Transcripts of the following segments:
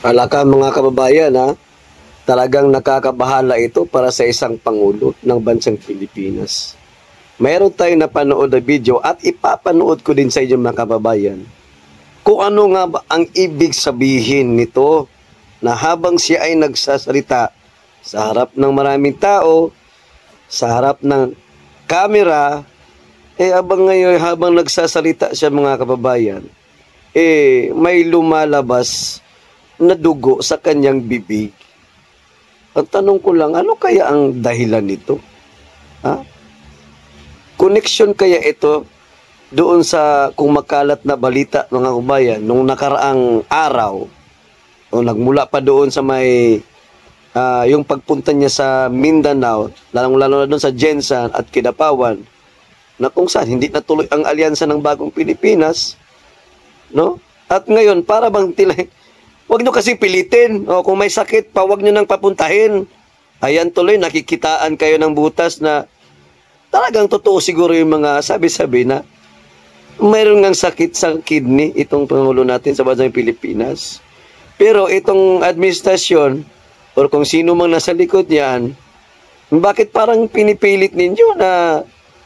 Alaka mga kababayan, ha? Talagang nakakabahala ito para sa isang Pangulo ng bansang Pilipinas. Mayroon tayong napanood na video at ipapanood ko din sa inyo mga kababayan kung ano nga ba ang ibig sabihin nito na habang siya ay nagsasalita sa harap ng maraming tao, sa harap ng camera, habang nagsasalita siya mga kababayan, may lumalabas na dugo sa kanyang bibig. Ang tanong ko lang, ano kaya ang dahilan nito? Ha? Connection kaya ito doon sa kung makalat na balita mga kabayan nung nakaraang araw o nagmula pa doon sa may yung pagpunta niya sa Mindanao, lalong-lalo na doon sa Jensan at Kidapawan, na kung saan hindi natuloy ang alyansa ng Bagong Pilipinas, no? At ngayon, para bang wag nyo kasi pilitin. O, kung may sakit pa, wag nyo nang papuntahin. Ayan tuloy, nakikitaan kayo ng butas na talagang totoo siguro yung mga sabi-sabi na mayroon ngang sakit sa kidney itong Pangulo natin sa bansang Pilipinas. Pero itong administrasyon, or kung sino mang nasa likod niyan, bakit parang pinipilit ninyo na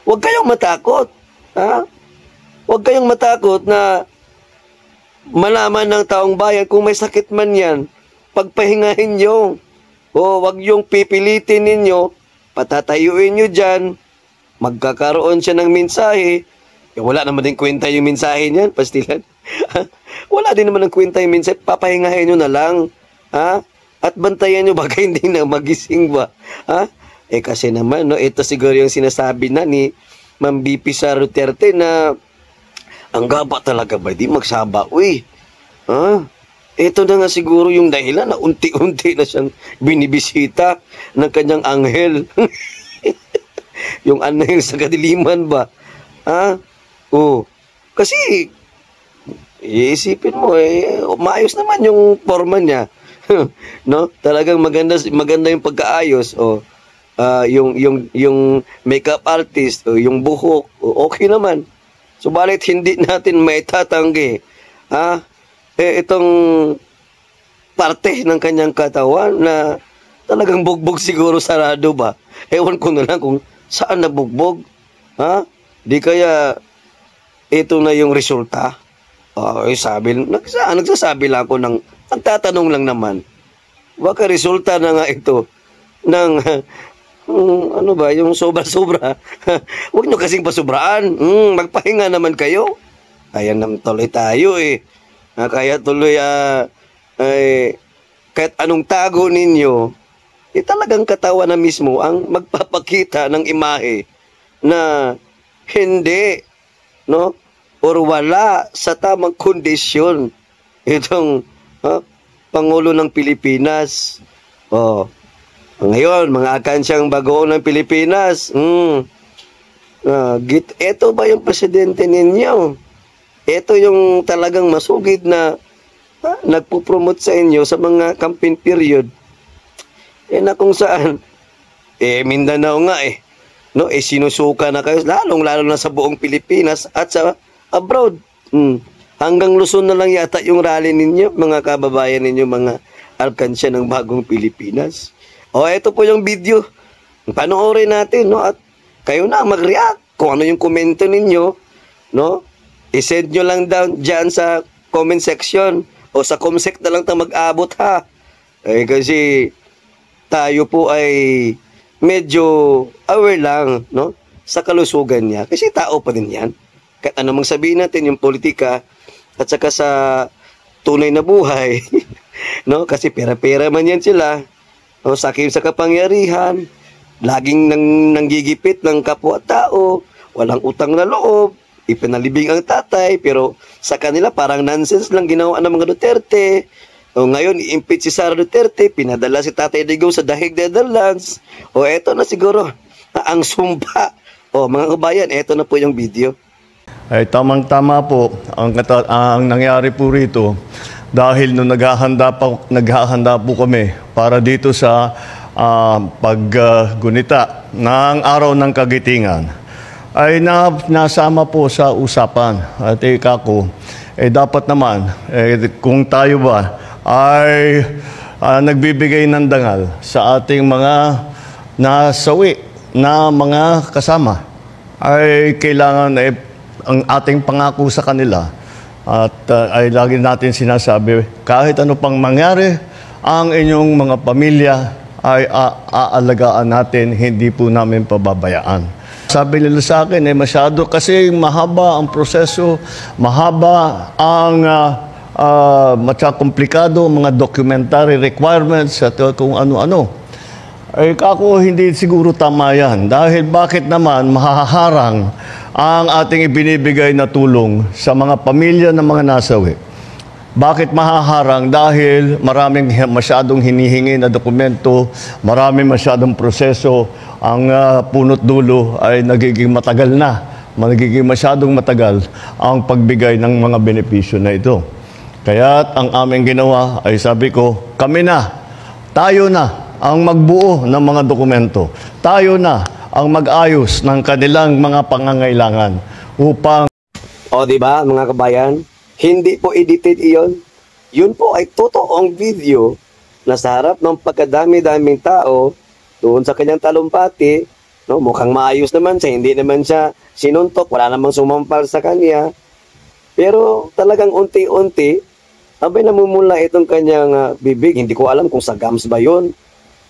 huwag kayong matakot? Ha? Huwag kayong matakot na malaman ng taong bayan kung may sakit man yan, pagpahingahin nyo. O huwag yung pipilitin ninyo, patatayuin nyo dyan, magkakaroon siya ng mensahe. Wala naman din kwenta yung mensahe niyan, pastilan. Wala din naman ng kwenta yung mensahe, papahingahin nyo na lang. Ha? At bantayan nyo baka hindi na magising ba? Ha? Kasi naman, no, ito siguro yung sinasabi na ni Ma'am BP Sara Duterte na ang gaba talaga ba? Di magsaba. Uy, ha? Ito na nga siguro yung dahilan na unti-unti na siyang binibisita ng kanyang anghel. Yung anghel sa kadiliman ba? Ha? Oh, kasi iisipin mo, maayos naman yung forma niya. No? Talagang maganda yung pagkaayos yung makeup artist yung buhok, okay naman. Subalit hindi natin maitatanggi itong parte ng kanyang katawan na talagang bugbog siguro sarado ba. Ewan ko na lang kung saan nabugbog. Ha? Di kaya ito na yung resulta. Nagsasabi lang ako ng nagtatanong lang naman. Baka resulta na nga ito ng ano ba, yung sobra-sobra. Huwag nyo kasing pasubraan. Magpahinga naman kayo. Ayan naman tuloy tayo kaya tuloy kahit anong tago ninyo, talagang katawan na mismo ang magpapakita ng imahe na hindi, no? Or wala sa tamang kondisyon itong Pangulo ng Pilipinas. Ngayon, mga akansyang bagoong ng Pilipinas, ito ba yung presidente ninyo? Ito yung talagang masugid na nagpo-promote sa inyo sa mga campaign period. Na kung saan, Mindanao nga no? Sinusuka na kayo, lalong-lalo na sa buong Pilipinas at sa abroad. Hanggang Luzon na lang yata yung rally ninyo, mga kababayan ninyo, mga alkansya ng Bagong Pilipinas. Ito po yung video. Panoorin natin, no? At kayo na mag-react kung ano yung komento ninyo, no? I-send nyo lang down dyan sa comment section o sa comsec na lang tayo mag-abot, ha? Kasi tayo po ay medyo aware lang, no? Sa kalusugan niya. Kasi tao pa din yan. Kahit ano mang sabihin natin yung politika at saka sa tunay na buhay, no? Kasi pera-pera man yan sila. O, sakim sa kapangyarihan, laging nanggigipit ng kapwa-tao, walang utang na loob, ipinalibing ang tatay, pero sa kanila parang nonsense lang ginawa ng mga Duterte. O ngayon, i-impeach si Sara Duterte, pinadala si Tatay Digong sa Dahig Netherlands. O eto na siguro, ang sumpa. O mga kabayan, eto na po yung video. Ay tamang-tama po ang nangyari po rito dahil nung naghahanda po kami para dito sa paggunita ng Araw ng Kagitingan ay nasama po sa usapan at dapat naman kung tayo ba ay nagbibigay ng dangal sa ating mga nasawi na mga kasama, ay kailangan ang ating pangako sa kanila at ay lagi natin sinasabi, kahit ano pang mangyari, ang inyong mga pamilya ay aalagaan natin, hindi po namin pababayaan. Sabi nila sa akin, masyado kasi mahaba ang proseso, mahaba ang komplikado, mga documentary requirements at kung ano-ano. Ay kako, hindi siguro tama yan. Dahil bakit naman mahaharang ang ating ibinibigay na tulong sa mga pamilya ng mga nasawi? Bakit mahaharang? Dahil maraming masyadong hinihingi na dokumento, maraming masyadong proseso, ang punot dulo ay nagiging matagal na, nagiging masyadong matagal ang pagbigay ng mga benepisyo na ito. Kaya't ang aming ginawa ay sabi ko, kami na, tayo na ang magbuo ng mga dokumento. Tayo na ang mag-ayos ng kanilang mga pangangailangan upang... O diba mga kabayan, hindi po edited iyon. Yun po ay totoong video na sa harap ng pagkadami-daming tao doon sa kanyang talumpati, no, mukhang maayos naman siya, hindi naman siya sinuntok, wala namang sumampal sa kanya. Pero talagang unti-unti, abay namumula itong kanyang bibig. Hindi ko alam kung sa gums ba yun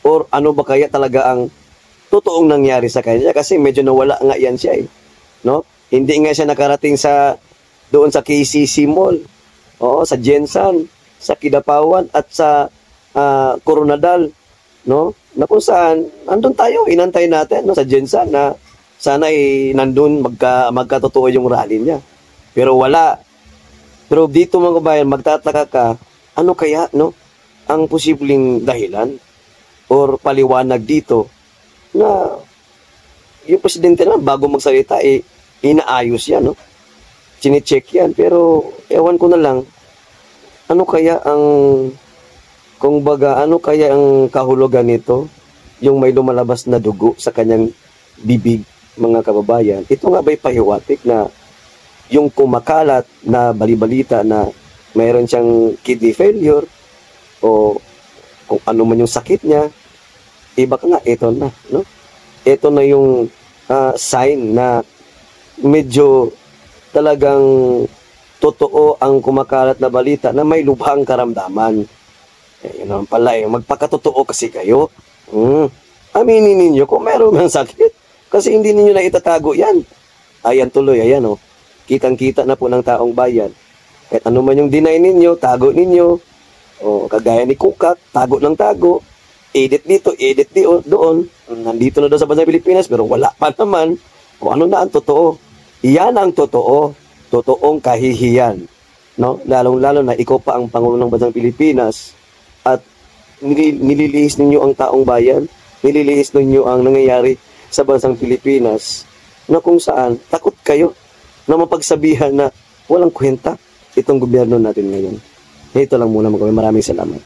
or ano ba kaya talaga ang totoong nangyari sa kanya, kasi medyo nawala nga yan siya no? Hindi nga siya nakarating sa doon sa KCC Mall, sa Jensan, sa Kidapawan at sa Coronadal, no? Na kung saan andun tayo, inantay natin, no, sa Jensan na sana nandun magkatotoo yung rally niya. Pero wala. Pero dito mga kabayan, magtataka ka, ano kaya, no, ang posibleng dahilan or paliwanag dito na yung presidente naman bago magsalita, inaayos yan, no? Chine-check yan. Pero ewan ko na lang, ano kaya ang, kung baga, ano kaya ang kahulugan nito, yung may lumalabas na dugo sa kanyang bibig, mga kababayan. Ito nga ba'y pahiwatig na yung kumakalat na balibalita na mayroon siyang kidney failure o kung ano man yung sakit niya, iba ka nga, ito na, no? Ito na yung sign na medyo talagang totoo ang kumakalat na balita na may lubhang karamdaman. Yun naman pala, magpakatotoo kasi kayo. Aminin ninyo kung meron ng sakit, kasi hindi ninyo na itatago yan. Ayan tuloy, ayan kitang-kita na po ng taong bayan. Kahit ano man yung deny ninyo, tago ninyo. Kagaya ni Kukat, tago ng tago. Edit dito, edit doon. Nandito na daw sa bansang Pilipinas, pero wala pa naman kung ano na ang totoo. Iyan ang totoo. Totoong kahihiyan. No? Lalong-lalo na ikaw pa ang Pangulo ng bansang Pilipinas at nililihis ninyo ang taong bayan, nililihis ninyo ang nangyayari sa bansang Pilipinas na kung saan takot kayo na mapagsabihan na walang kwenta itong gobyerno natin ngayon. Ito lang muna, maraming salamat.